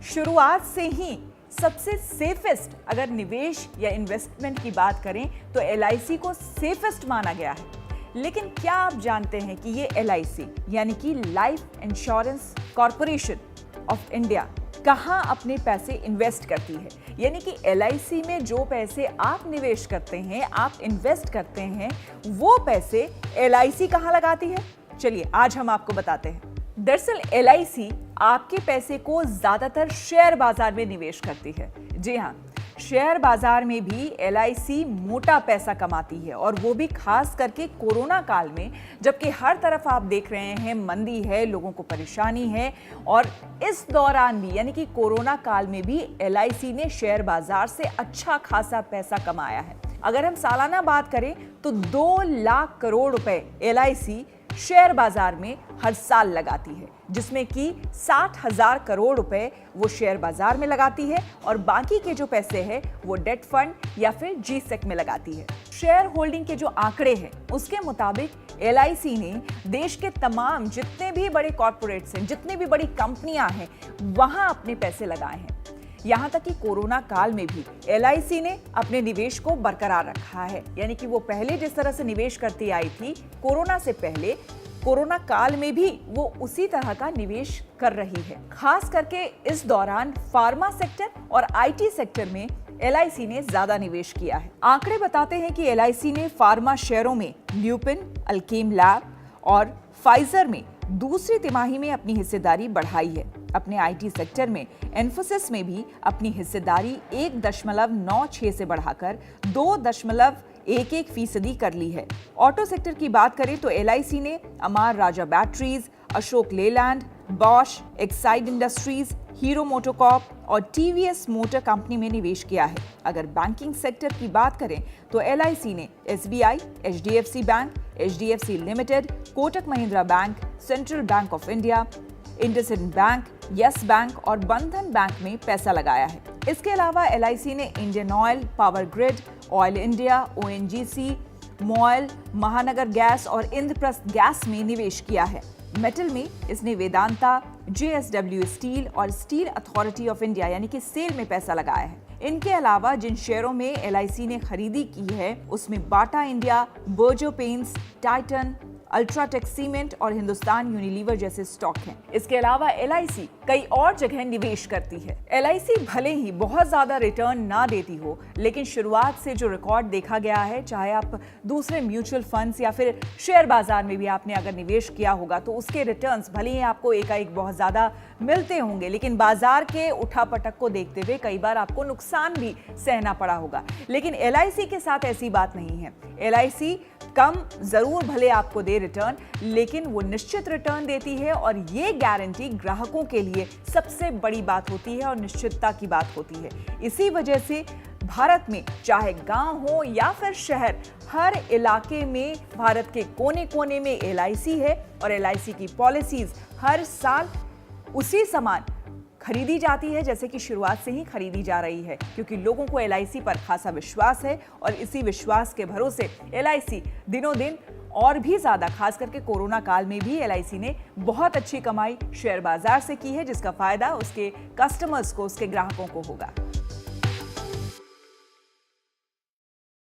शुरुआत से ही सबसे सेफेस्ट अगर निवेश या इन्वेस्टमेंट की बात करें तो LIC को सेफेस्ट माना गया है। लेकिन क्या आप जानते हैं कि ये LIC यानी कि life insurance corporation of India कहां अपने पैसे इन्वेस्ट करती है? यानी कि LIC में जो पैसे आप निवेश करते हैं, आप इन्वेस्ट करते हैं, वो पैसे LIC कहां लगाती है? चलिए आज हम आपको बताते हैं। दरअसल LIC आपके पैसे को ज्यादातर शेयर बाजार में निवेश करती है। जी हाँ, शेयर बाजार में भी LIC मोटा पैसा कमाती है, और वो भी खास करके कोरोना काल में, जबकि हर तरफ आप देख रहे हैं मंदी है, लोगों को परेशानी है, और इस दौरान भी यानी कि कोरोना काल में भी LIC ने शेयर बाजार से अच्छा खासा पैसा कमाया है। अगर हम सालाना बात करें तो 2 लाख करोड़ रुपए LIC शेयर बाजार में हर साल लगाती है, जिसमें कि 60,000 करोड़ रुपए वो शेयर बाजार में लगाती है, और बाकी के जो पैसे हैं वो डेट फंड या फिर G-Sec में लगाती है। शेयर होल्डिंग के जो आंकड़े हैं उसके मुताबिक LIC ने देश के तमाम जितने भी बड़े कॉर्पोरेट्स हैं, जितनी भी बड़ी कंपनियां हैं, वहां अपने पैसे लगाए हैं। यहां तक कि कोरोना काल में भी LIC ने अपने निवेश को बरकरार रखा है। यानी कि वो पहले जिस तरह से निवेश करती आई थी कोरोना से पहले, कोरोना काल में भी वो उसी तरह का निवेश कर रही है। खास करके इस दौरान फार्मा सेक्टर और IT सेक्टर में LIC ने ज्यादा निवेश किया है। आंकड़े बताते हैं कि LIC ने फार्मा शेयरों में ल्यूपिन, अल्केम लैब और फाइजर में दूसरी तिमाही में अपनी हिस्सेदारी बढ़ाई है। अपने IT सेक्टर में एन्फोसिस में भी अपनी हिस्सेदारी 1.96 से बढ़ाकर 2.11% कर ली है। ऑटो सेक्टर की बात करें तो LIC ने Amara Raja batteries, Ashok Leyland, Bosch, Exide Industries, Hero MotoCorp और TVS मोटर कंपनी में निवेश किया है। अगर बैंकिंग सेक्टर की बात करें तो LIC ने SBI, HDFC bank, HDFC limited, Kotak Mahindra bank, central bank of India, IndusInd bank, yes bank और बंधन बैंक में पैसा लगाया है। इसके अलावा LIC ने Indian oil, power grid, oil India, ONGC, MOIL, महानगर गैस और इंद्रप्रस्थ गैस में निवेश किया है। मेटल में इसने वेदांता, JSW स्टील और स्टील अथॉरिटी ऑफ इंडिया यानी कि सेल में पैसा लगाया है। इनके अलावा जिन शेयरों में LIC ने खरीदी की है उसमें Bata India, Berger paints, Titan, UltraTech cement और हिंदुस्तान यूनिलीवर जैसे स्टॉक हैं। इसके अलावा LIC कई और जगह निवेश करती है। LIC भले ही बहुत ज्यादा रिटर्न ना देती हो, लेकिन शुरुआत से जो रिकॉर्ड देखा गया है, चाहे आप दूसरे म्यूचुअल फंड्स या फिर शेयर बाजार में भी आपने अगर निवेश किया होगा तो उसके रिटर्न्स भले ही आपको एकाएक बहुत ज्यादा मिलते होंगे, लेकिन बाजार के उठापटक को देखते हुए कई बार आपको नुकसान भी सहना पड़ा होगा। लेकिन LIC के साथ ऐसी बात नहीं है। LIC कम जरूर भले आपको दे रिटर्न, लेकिन वो निश्चित रिटर्न देती है, और ये गारंटी ग्राहकों के लिए सबसे बड़ी बात होती है और निश्चितता की बात होती है। इसी वजह से भारत में चाहे गांव हो या फिर शहर, हर इलाके में भारत के कोने कोने में LIC है, और LIC की पॉलिसीज हर साल उसी समान खरीदी जाती है जैसे कि शुरुआत से ही खरीदी जा रही है, क्योंकि लोगों को LIC पर खासा विश्वास है, और इसी विश्वास के भरोसे LIC दिनों दिन और भी ज्यादा, खास करके कोरोना काल में भी LIC ने बहुत अच्छी कमाई शेयर बाजार से की है, जिसका फायदा उसके कस्टमर्स को, उसके ग्राहकों को होगा।